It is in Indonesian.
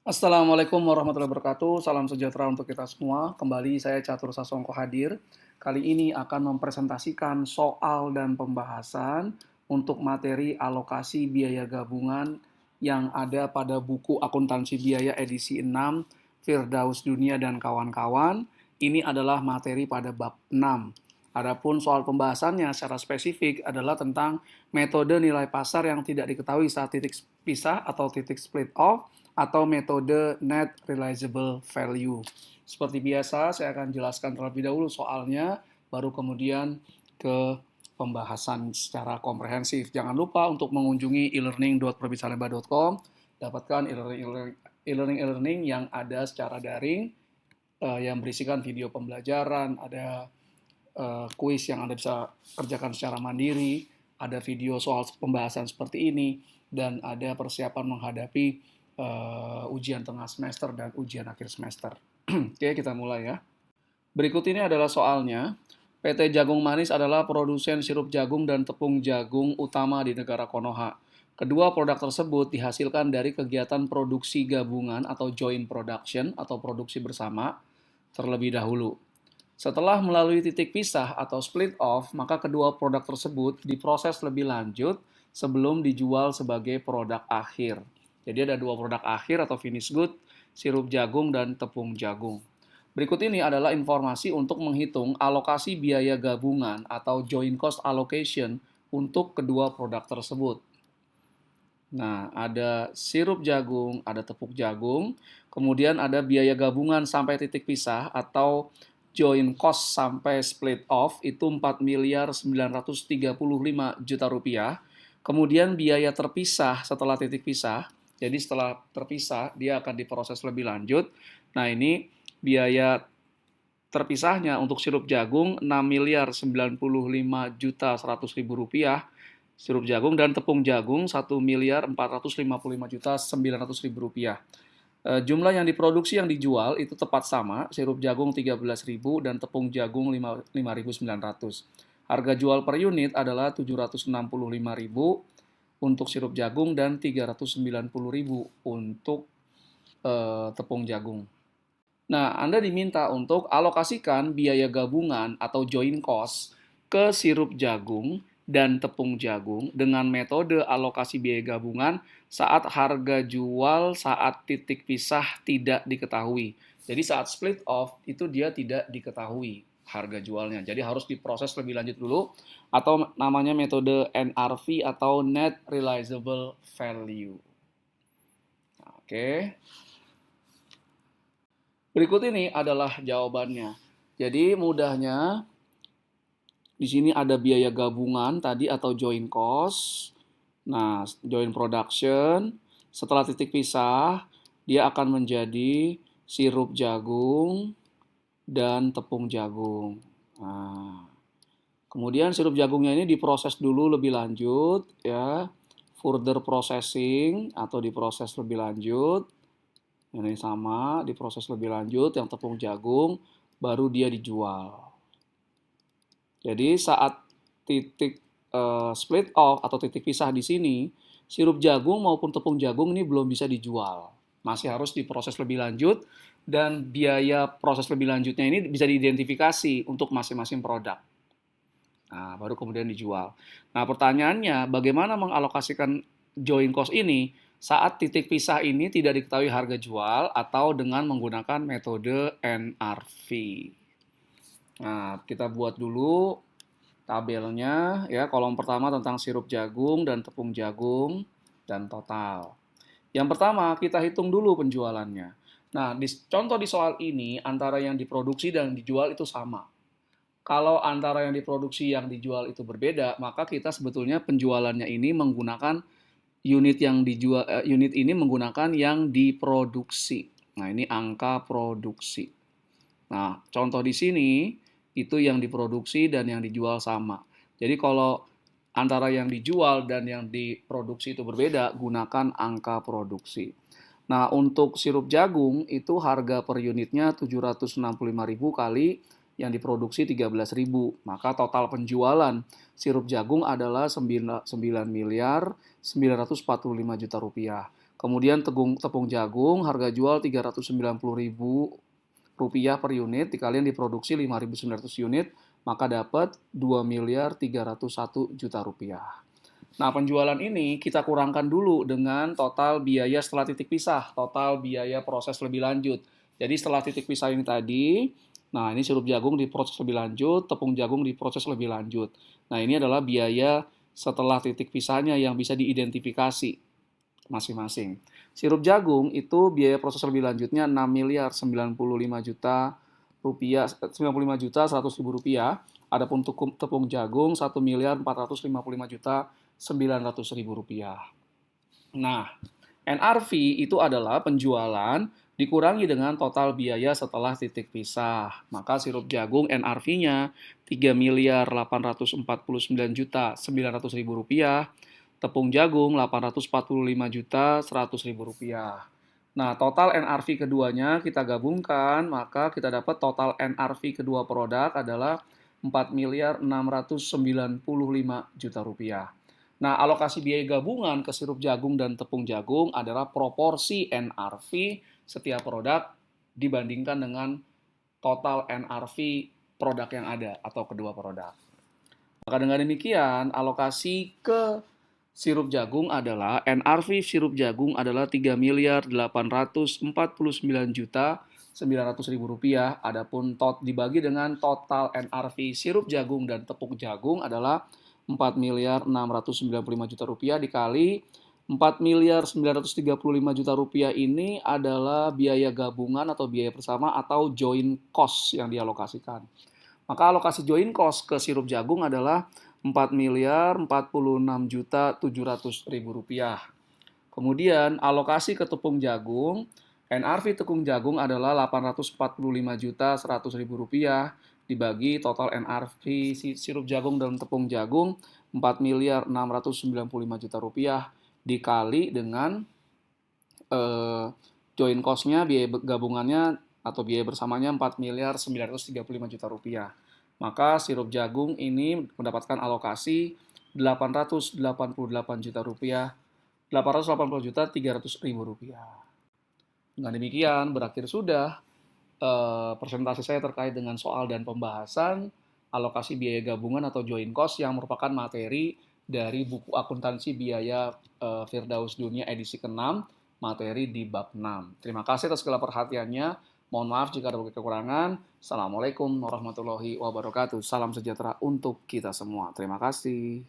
Assalamualaikum warahmatullahi wabarakatuh. Salam sejahtera untuk kita semua. Kembali saya Catur Sasongko hadir. Kali ini akan mempresentasikan soal dan pembahasan untuk materi alokasi biaya gabungan yang ada pada buku Akuntansi Biaya edisi 6, Firdaus Dunia dan kawan-kawan. Ini adalah materi pada bab 6. Adapun soal pembahasannya secara spesifik adalah tentang metode nilai pasar yang tidak diketahui saat titik pisah atau titik split off atau metode net realizable value. Seperti biasa, saya akan jelaskan terlebih dahulu soalnya, baru kemudian ke pembahasan secara komprehensif. Jangan lupa untuk mengunjungi e-learning.perbincanglembah.com, dapatkan e-learning yang ada secara daring, yang berisikan video pembelajaran, ada kuis yang Anda bisa kerjakan secara mandiri, ada video soal pembahasan seperti ini, dan ada persiapan menghadapi ujian tengah semester dan ujian akhir semester. Oke, kita mulai ya. Berikut ini adalah soalnya. PT Jagung Manis adalah produsen sirup jagung dan tepung jagung utama di negara Konoha. Kedua produk tersebut dihasilkan dari kegiatan produksi gabungan atau joint production atau produksi bersama terlebih dahulu. Setelah melalui titik pisah atau split off, maka kedua produk tersebut diproses lebih lanjut sebelum dijual sebagai produk akhir. Jadi ada dua produk akhir atau finish good, sirup jagung dan tepung jagung. Berikut ini adalah informasi untuk menghitung alokasi biaya gabungan atau joint cost allocation untuk kedua produk tersebut. Nah, ada sirup jagung, ada tepung jagung, kemudian ada biaya gabungan sampai titik pisah atau joint cost sampai split off itu 4 miliar 935 juta rupiah. Kemudian biaya terpisah setelah titik pisah, jadi setelah terpisah dia akan diproses lebih lanjut. Nah, ini biaya terpisahnya untuk sirup jagung 6 miliar 95 juta 100 ribu rupiah, sirup jagung dan tepung jagung 1 miliar 455 juta 900 ribu rupiah. Jumlah yang diproduksi yang dijual itu tepat sama, sirup jagung 13.000 dan tepung jagung 5.900. Harga jual per unit adalah 765.000 untuk sirup jagung dan 390.000 untuk tepung jagung. Nah, Anda diminta untuk alokasikan biaya gabungan atau joint cost ke sirup jagung dan tepung jagung dengan metode alokasi biaya gabungan saat harga jual saat titik pisah tidak diketahui. Jadi saat split off itu dia tidak diketahui harga jualnya. Jadi harus diproses lebih lanjut dulu atau namanya metode NRV atau net realizable value. Oke. Berikut ini adalah jawabannya. Jadi mudahnya di sini ada biaya gabungan tadi atau joint cost. Nah, joint production setelah titik pisah dia akan menjadi sirup jagung dan tepung jagung. Nah, kemudian sirup jagungnya ini diproses dulu lebih lanjut ya. Further processing atau diproses lebih lanjut. Ini sama, diproses lebih lanjut, yang tepung jagung, baru dia dijual. Jadi saat titik split off atau titik pisah di sini, sirup jagung maupun tepung jagung ini belum bisa dijual. Masih harus diproses lebih lanjut, dan biaya proses lebih lanjutnya ini bisa diidentifikasi untuk masing-masing produk. Nah, baru kemudian dijual. Nah, pertanyaannya, bagaimana mengalokasikan joint cost ini saat titik pisah ini tidak diketahui harga jual atau dengan menggunakan metode NRV. Nah, kita buat dulu tabelnya ya. Kolom pertama tentang sirup jagung dan tepung jagung dan total. Yang pertama, kita hitung dulu penjualannya. Nah, contoh di soal ini antara yang diproduksi dan dijual itu sama. Kalau antara yang diproduksi yang dijual itu berbeda, maka kita sebetulnya penjualannya ini menggunakan unit yang dijual, unit ini menggunakan yang diproduksi. Nah, ini angka produksi. Nah, contoh di sini itu yang diproduksi dan yang dijual sama. Jadi kalau antara yang dijual dan yang diproduksi itu berbeda, gunakan angka produksi. Nah, untuk sirup jagung itu harga per unitnya 765.000 kali yang diproduksi 13.000. Maka total penjualan sirup jagung adalah 9 miliar 945 juta rupiah. Kemudian tepung jagung harga jual Rp390.000 per unit, dikalian diproduksi 5.900 unit, maka dapat Rp2.301.000.000. Nah, penjualan ini kita kurangkan dulu dengan total biaya setelah titik pisah, total biaya proses lebih lanjut. Jadi setelah titik pisah ini tadi, nah ini sirup jagung diproses lebih lanjut, tepung jagung diproses lebih lanjut. Nah, ini adalah biaya setelah titik pisahnya yang bisa diidentifikasi masing-masing. Sirup jagung itu biaya proses lebih lanjutnya 6.095.000.000 rupiah, 95.100.000 rupiah. Adapun tepung jagung 1.455.900.000 rupiah. Nah, NRV itu adalah penjualan dikurangi dengan total biaya setelah titik pisah. Maka sirup jagung NRV-nya 3.849.900.000 rupiah, tepung jagung 845.100.000 rupiah. Nah, total NRV keduanya kita gabungkan, maka kita dapat total NRV kedua produk adalah 4.695.000.000 rupiah. Nah, alokasi biaya gabungan ke sirup jagung dan tepung jagung adalah proporsi NRV setiap produk dibandingkan dengan total NRV produk yang ada atau kedua produk. Maka dengan demikian, alokasi ke sirup jagung adalah NRV sirup jagung adalah 3.849.900.000 rupiah. Adapun dibagi dengan total NRV sirup jagung dan tepung jagung adalah 4.695.000.000 rupiah dikali 4.935.000.000 rupiah ini adalah biaya gabungan atau biaya bersama atau joint cost yang dialokasikan. Maka alokasi joint cost ke sirup jagung adalah 4.046.700.000 rupiah. Kemudian alokasi ke tepung jagung, NRV tepung jagung adalah 845.100.000 rupiah dibagi total NRV sirup jagung dan tepung jagung 4.695.000.000 rupiah dikali dengan joint cost-nya, biaya gabungannya atau biaya bersamanya 4.935.000.000 rupiah. Maka sirup jagung ini mendapatkan alokasi 888 juta rupiah, 880.300.000 rupiah. Dengan demikian berakhir sudah presentasi saya terkait dengan soal dan pembahasan alokasi biaya gabungan atau joint cost yang merupakan materi dari buku akuntansi biaya Firdaus Dunia edisi ke-6, materi di bab 6. Terima kasih atas segala perhatiannya. Mohon maaf jika ada kekurangan. Assalamualaikum warahmatullahi wabarakatuh. Salam sejahtera untuk kita semua. Terima kasih.